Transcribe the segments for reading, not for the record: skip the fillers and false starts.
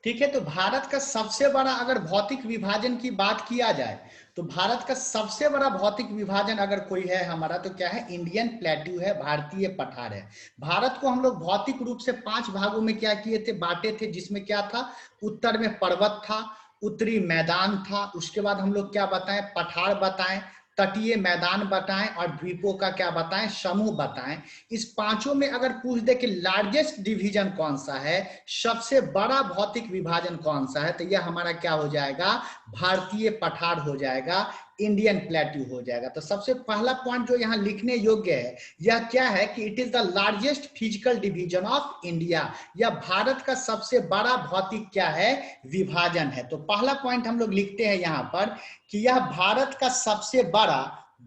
ठीक है, तो भारत का सबसे बड़ा अगर भौतिक विभाजन की बात किया जाए तो भारत का सबसे बड़ा भौतिक विभाजन अगर कोई है हमारा तो क्या है, इंडियन प्लेट्यू है, भारतीय पठार है। भारत को हम लोग भौतिक रूप से 5 भागों में क्या किए थे, बांटे थे, जिसमें क्या था, उत्तर में पर्वत था, उत्तरी मैदान था, उसके बाद हम लोग क्या बताएं, पठार बताएं, तटीय मैदान बताएं और द्वीपों का क्या बताएं, समूह बताएं। इस पांचों में अगर पूछ दे कि लार्जेस्ट डिवीजन कौन सा है, सबसे बड़ा भौतिक विभाजन कौन सा है, तो यह हमारा क्या हो जाएगा, भारतीय पठार हो जाएगा, इंडियन प्लेट्यू हो जाएगा। तो सबसे पहला पॉइंट जो यहाँ लिखने योग्य है यह क्या है कि it is the largest physical division of India. यह भारत का सबसे बड़ा भौतिक क्या है, विभाजन है। तो पहला पॉइंट हम लोग लिखते हैं यहाँ पर कि यह भारत का सबसे बड़ा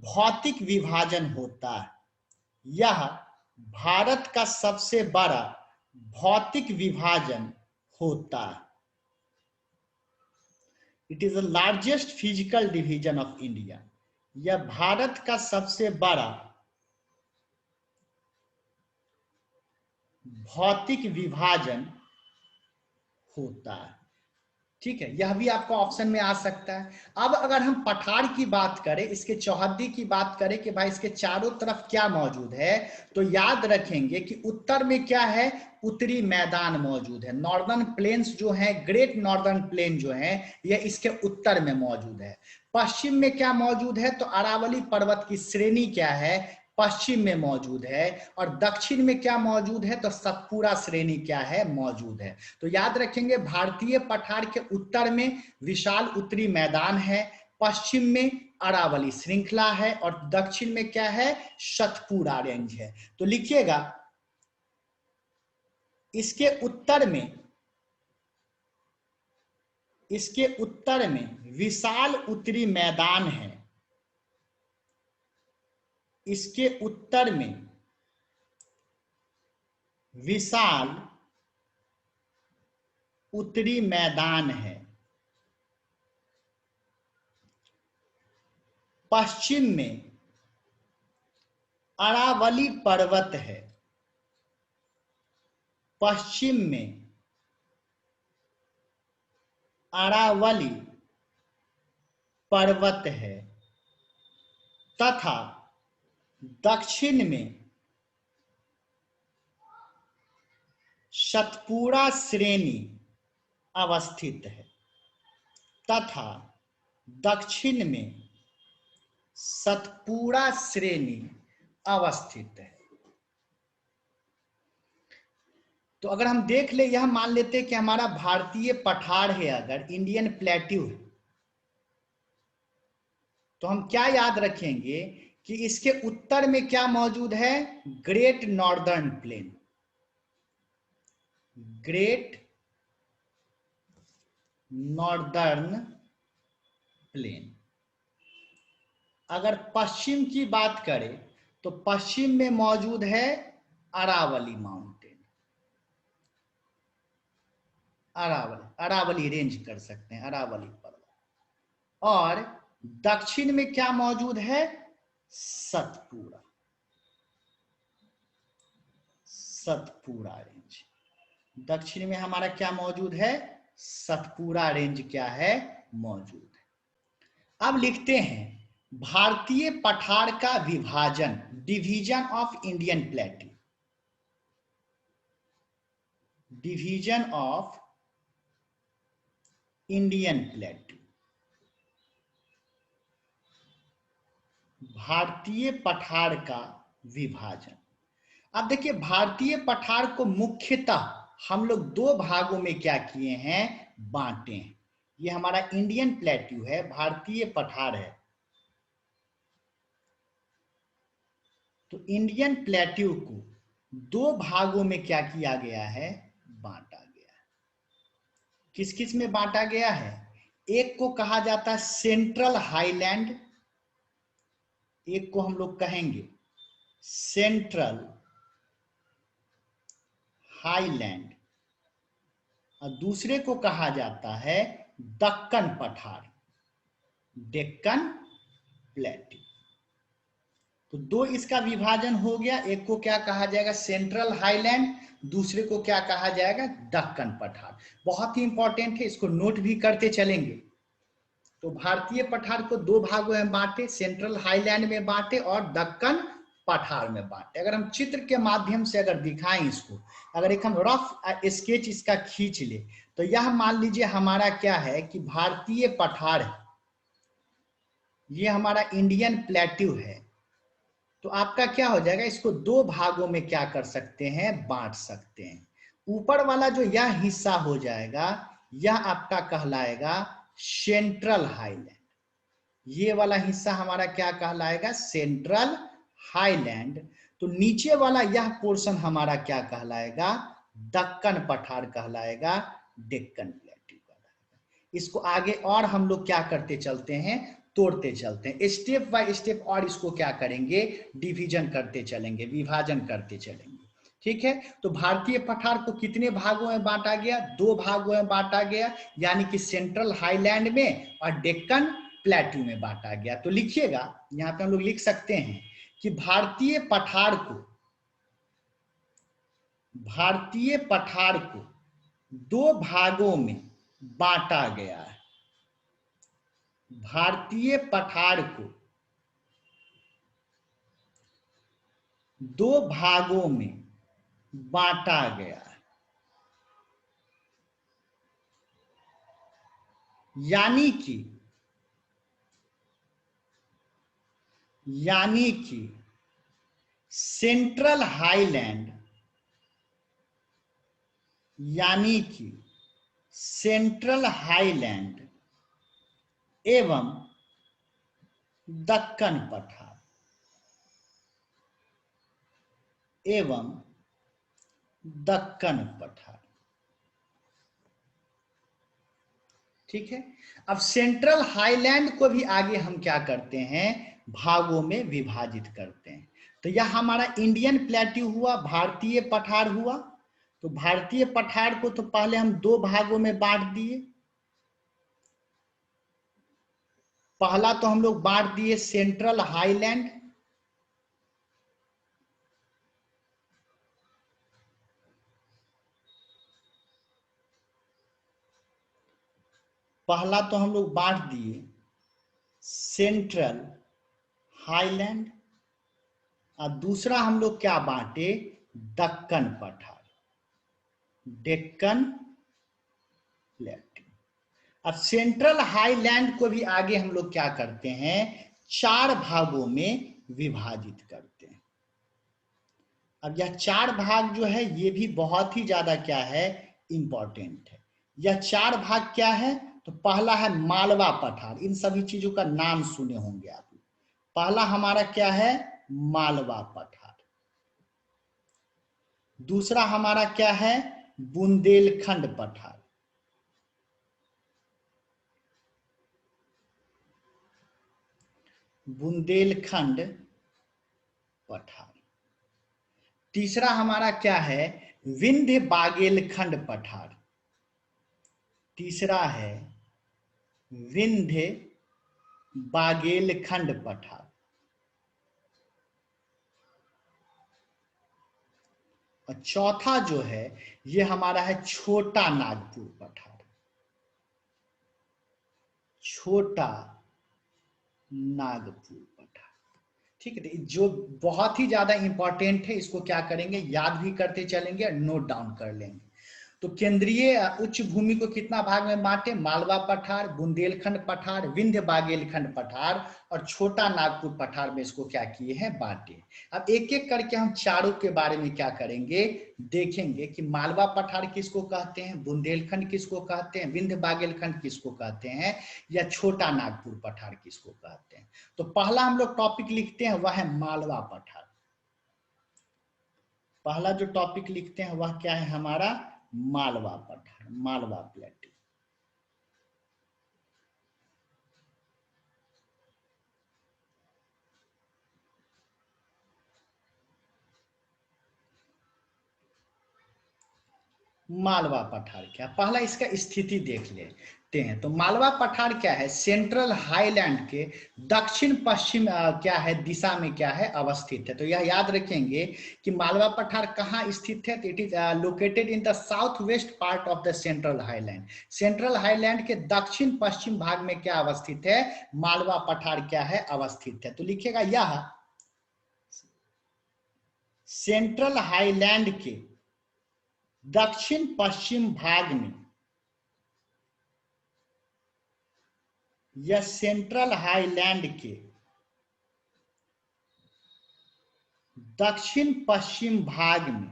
भौतिक विभाजन होता है। यह भारत का सबसे बड़ा भौतिक विभाजन होता है। It is the largest physical division of India. यह भारत का सबसे बड़ा भौतिक विभाजन होता है। ठीक है, यह भी आपको ऑप्शन में आ सकता है। अब अगर हम पठार की बात करें, इसके चौहद्दी की बात करें कि भाई इसके चारों तरफ क्या मौजूद है, तो याद रखेंगे कि उत्तर में क्या है, उत्तरी मैदान मौजूद है। नॉर्दर्न प्लेन्स जो हैं, ग्रेट नॉर्दर्न प्लेन जो हैं, यह इसके उत्तर में मौजूद है। पश्चिम में क्या मौजूद है, तो अरावली पर्वत की श्रेणी क्या है, पश्चिम में मौजूद है। और दक्षिण में क्या मौजूद है, तो सतपुड़ा श्रेणी क्या है, मौजूद है। तो याद रखेंगे भारतीय पठार के उत्तर में विशाल उत्तरी मैदान है, पश्चिम में अरावली श्रृंखला है और दक्षिण में क्या है, सतपुड़ा रेंज है। तो लिखिएगा इसके उत्तर में विशाल उत्तरी मैदान है। इसके उत्तर में विशाल उत्तरी मैदान है। पश्चिम में अरावली पर्वत है। पश्चिम में अरावली पर्वत है तथा दक्षिण में सतपुड़ा श्रेणी अवस्थित है। तथा दक्षिण में सतपुड़ा श्रेणी अवस्थित है। तो अगर हम देख ले, यह मान लेते हैं कि हमारा भारतीय पठार है, अगर इंडियन प्लेट्यू है, तो हम क्या याद रखेंगे कि इसके उत्तर में क्या मौजूद है, great northern plain. Great northern plain. अगर पश्चिम की बात करें तो पश्चिम में मौजूद है अरावली माउंटेन। अरावली रेंज कर सकते हैं, अरावली पर्वत। और दक्षिण में क्या मौजूद है, सतपुड़ा रेंज। दक्षिण में हमारा क्या मौजूद है, सतपुड़ा रेंज क्या है, मौजूद है। अब लिखते हैं भारतीय पठार का विभाजन, division of Indian plateau. Division of Indian plateau. भारतीय पठार का विभाजन। अब देखिए भारतीय पठार को मुख्यतः हम लोग 2 भागों में क्या किए हैं, बांटे हैं। ये हमारा इंडियन प्लेट्यू है, भारतीय पठार है। तो इंडियन प्लेट्यू को 2 भागों में क्या किया गया है, बांटा गया है। किस किस में बांटा गया है, एक को कहा जाता है सेंट्रल हाईलैंड, एक को हम लोग कहेंगे सेंट्रल हाईलैंड, और दूसरे को कहा जाता है दक्कन पठार, डेक्कन प्लेट्यू। तो दो इसका विभाजन हो गया, एक को क्या कहा जाएगा सेंट्रल हाईलैंड, दूसरे को क्या कहा जाएगा दक्कन पठार। बहुत ही इंपॉर्टेंट है, इसको नोट भी करते चलेंगे। तो भारतीय पठार को दो भागों में बांटे, सेंट्रल हाईलैंड में बांटे और दक्कन पठार में बांटे। अगर हम चित्र के माध्यम से अगर दिखाएं इसको, अगर एक हम रफ स्केच इसका खींच ले, तो यह मान लीजिए हमारा क्या है कि भारतीय पठार है, ये हमारा इंडियन प्लेट्यू है। तो आपका क्या हो जाएगा, इसको दो भागों में क्या कर सकते हैं बांट सकते हैं। ऊपर वाला जो यह हिस्सा हो जाएगा, यह आपका कहलाएगा सेंट्रल हाईलैंड। ये वाला हिस्सा हमारा क्या कहलाएगा सेंट्रल हाईलैंड। तो नीचे वाला यह पोर्शन हमारा क्या कहलाएगा दक्कन पठार कहलाएगा, डेक्कन प्लेट्यू कहलाएगा। इसको आगे और हम लोग क्या करते चलते हैं, तोड़ते चलते हैं, स्टेप बाय स्टेप और इसको क्या करेंगे डिवीजन करते चलेंगे, विभाजन करते चलेंगे। ठीक है, तो भारतीय पठार को कितने भागों में बांटा गया, दो भागों में बांटा गया, यानी कि सेंट्रल हाईलैंड में और डेक्कन प्लेट्यू में बांटा गया। तो लिखिएगा, यहां पे हम लोग लिख सकते हैं कि भारतीय पठार को दो भागों में बांटा गया है। भारतीय पठार को दो भागों में बांटा गया है, यानी कि सेंट्रल हाईलैंड, यानी कि सेंट्रल हाईलैंड एवं दक्कन पठार एवं दक्कन पठार। ठीक है, अब सेंट्रल हाईलैंड को भी आगे हम क्या करते हैं भागों में विभाजित करते हैं। तो यह हमारा इंडियन प्लेट्यू हुआ, भारतीय पठार हुआ। तो भारतीय पठार को तो पहले हम दो भागों में बांट दिए। पहला तो हम लोग बांट दिए सेंट्रल हाईलैंड, पहला तो हम लोग बांट दिए सेंट्रल हाईलैंड, और दूसरा हम लोग क्या बांटे दक्कन पठार, डेक्कन प्लेट्यू। अब सेंट्रल हाईलैंड को भी आगे हम लोग क्या करते हैं चार भागों में विभाजित करते हैं। अब यह चार भाग जो है ये भी बहुत ही ज्यादा क्या है इंपॉर्टेंट है। यह चार भाग क्या है, तो पहला है मालवा पठार, इन सभी चीजों का नाम सुने होंगे आप। पहला हमारा क्या है मालवा पठार, दूसरा हमारा क्या है बुंदेलखंड पठार, बुंदेलखंड पठार। तीसरा हमारा क्या है विंध्य बागेलखंड पठार, तीसरा है विंध्य बागेलखंड पठार। और चौथा जो है ये हमारा है छोटा नागपुर पठार, छोटा नागपुर पठार। ठीक है, जो बहुत ही ज्यादा इंपॉर्टेंट है, इसको क्या करेंगे याद भी करते चलेंगे और नोट डाउन कर लेंगे। तो केंद्रीय उच्च भूमि को कितना भाग में बांटे, मालवा पठार, बुंदेलखंड पठार, विंध्य बागेलखंड पठार और छोटा नागपुर पठार में इसको क्या किए हैं बांटे। अब एक एक करके हम चारों के बारे में क्या करेंगे देखेंगे कि मालवा पठार किसको कहते हैं, बुंदेलखंड किसको कहते हैं, विंध्य बागेलखंड किसको कहते हैं, या छोटा नागपुर पठार किसको कहते हैं। तो पहला हम लोग टॉपिक लिखते हैं वह है मालवा पठार। पहला जो टॉपिक लिखते हैं वह क्या है हमारा मालवा पठार, मालवा प्लेट्यू। मालवा पठार क्या, पहला इसका स्थिति देख लेते हैं। तो मालवा पठार क्या है, सेंट्रल हाईलैंड के दक्षिण पश्चिम क्या है दिशा में क्या है अवस्थित है। तो यह याद रखेंगे कि मालवा पठार कहाँ स्थित है, it is located in the south west part of the central highland. Central highland के दक्षिण पश्चिम भाग में क्या अवस्थित है, मालवा पठार क्या है अवस्थित है। तो लिखिएगा यह सेंट्रल हाईलैंड के दक्षिण पश्चिम भाग में, यह सेंट्रल हाईलैंड के दक्षिण पश्चिम भाग में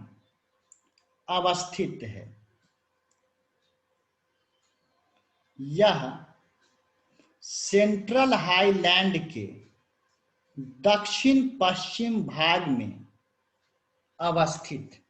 अवस्थित है। यह सेंट्रल हाईलैंड के दक्षिण पश्चिम भाग में अवस्थित।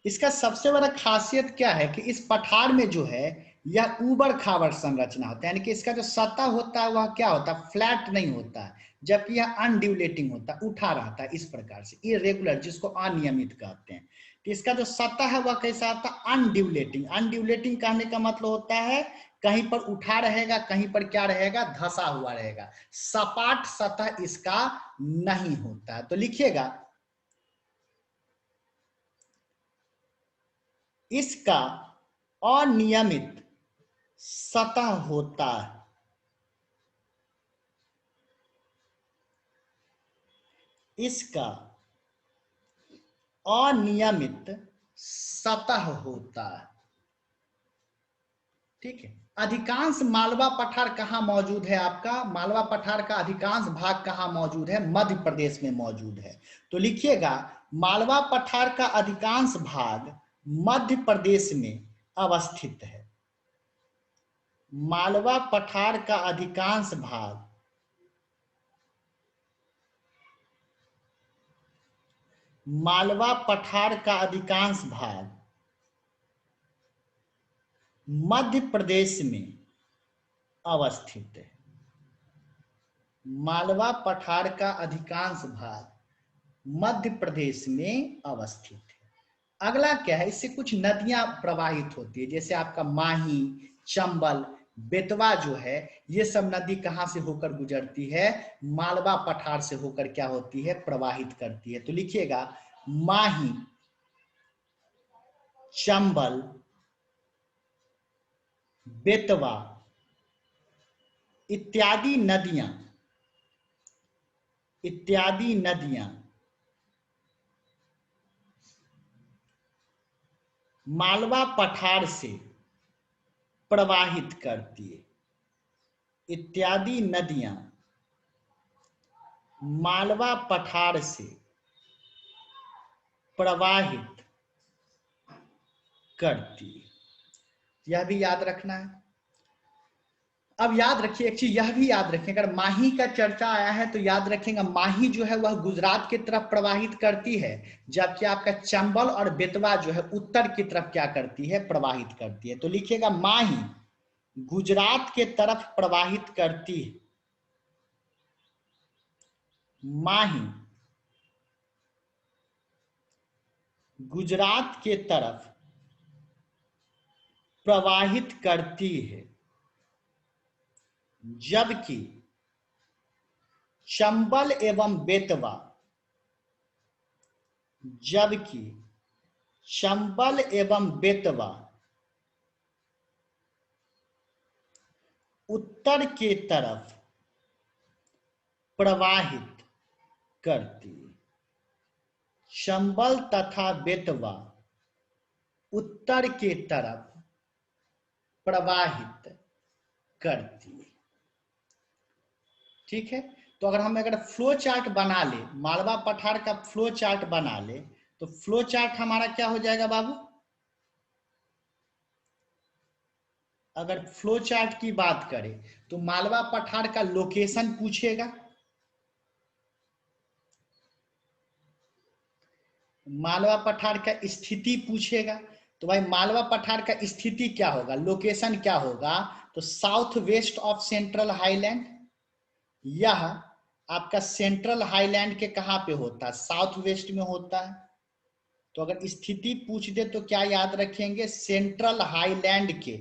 इसका सबसे बड़ा खासियत क्या है कि इस पठार में जो है यह ऊबड़ खाबड़ संरचना होता है, यानी कि इसका जो सतह होता है वह क्या होता है, फ्लैट नहीं होता है, जबकि यह अनड्यूलेटिंग होता है, उठा रहता है इस प्रकार से, इरेगुलर, जिसको अनियमित कहते हैं। तो इसका जो सतह है वह कैसा होता है, अनड्यूलेटिंग। अनड्यूलेटिंग कहने का मतलब होता है कहीं पर उठा रहेगा, कहीं पर क्या रहेगा, धंसा हुआ रहेगा, सपाट सतह इसका नहीं होता है। तो लिखिएगा इसका अनियमित सतह होता है। इसका अनियमित सतह होता है। ठीक है। अधिकांश मालवा पठार कहाँ मौजूद है, आपका मालवा पठार का अधिकांश भाग कहाँ मौजूद है, मध्य प्रदेश में मौजूद है। तो लिखिएगा मालवा पठार का अधिकांश भाग मध्य प्रदेश में अवस्थित है। मालवा पठार का अधिकांश भाग मालवा पठार का अधिकांश भाग मध्य प्रदेश में अवस्थित है। मालवा पठार का अधिकांश भाग मध्य प्रदेश में अवस्थित है। अगला क्या है, इससे कुछ नदियां प्रवाहित होती है, जैसे आपका माही, चंबल, बेतवा जो है, ये सब नदी कहां से होकर गुजरती है, मालवा पठार से होकर क्या होती है, प्रवाहित करती है। तो लिखिएगा माही, चंबल, बेतवा इत्यादि नदियां मालवा पठार से प्रवाहित करती है। इत्यादि नदियां मालवा पठार से प्रवाहित करती है। यह भी याद रखना है। अब याद रखिए एक चीज, यह भी याद रखिए, अगर माही का चर्चा आया है तो याद रखेंगे माही जो है वह गुजरात की तरफ प्रवाहित करती है, जबकि आपका चंबल और बेतवा जो है उत्तर की तरफ क्या करती है, प्रवाहित करती है। तो लिखिएगा माही गुजरात के तरफ प्रवाहित करती है। माही गुजरात के तरफ प्रवाहित करती है, जबकि चंबल एवं बेतवा उत्तर के तरफ प्रवाहित करती है। चंबल तथा बेतवा उत्तर के तरफ प्रवाहित करती है। ठीक है। तो अगर फ्लो चार्ट बना ले, मालवा पठार का फ्लो चार्ट बना ले, तो फ्लो चार्ट हमारा क्या हो जाएगा बाबू, अगर फ्लो चार्ट की बात करें तो मालवा पठार का लोकेशन पूछेगा, मालवा पठार का स्थिति पूछेगा। तो भाई मालवा पठार का स्थिति क्या होगा, लोकेशन क्या होगा, तो south west of central highland. यह आपका सेंट्रल हाईलैंड के कहां पे होता है, साउथ वेस्ट में होता है। तो अगर स्थिति पूछ दे तो क्या याद रखेंगे, सेंट्रल हाईलैंड के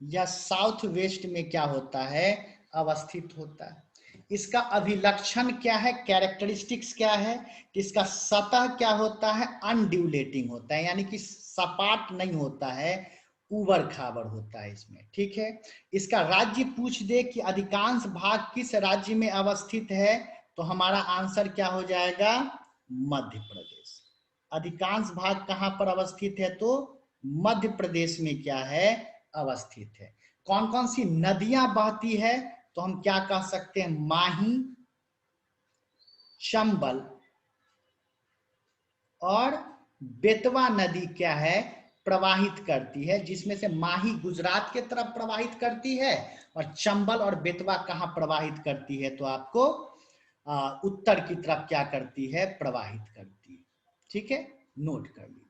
या साउथ वेस्ट में क्या होता है, अवस्थित होता है। इसका अभिलक्षण क्या है, कैरेक्टरिस्टिक्स क्या है, कि इसका सतह क्या होता है, अनड्यूलेटिंग होता है, यानी कि सपाट नहीं होता है, उबड़ खाबड़ होता है इसमें, ठीक है। इसका राज्य पूछ दे कि अधिकांश भाग किस राज्य में अवस्थित है, तो हमारा आंसर क्या हो जाएगा, मध्य प्रदेश। अधिकांश भाग कहां पर अवस्थित है, तो मध्य प्रदेश में क्या है, अवस्थित है। कौन कौन सी नदियां बहती है, तो हम क्या कह सकते हैं, माही, चंबल और बेतवा नदी क्या है, प्रवाहित करती है, जिसमें से माही गुजरात के तरफ प्रवाहित करती है और चंबल और बेतवा कहां प्रवाहित करती है, तो आपको उत्तर की तरफ क्या करती है, प्रवाहित करती है, ठीक है, नोट कर लीजिए।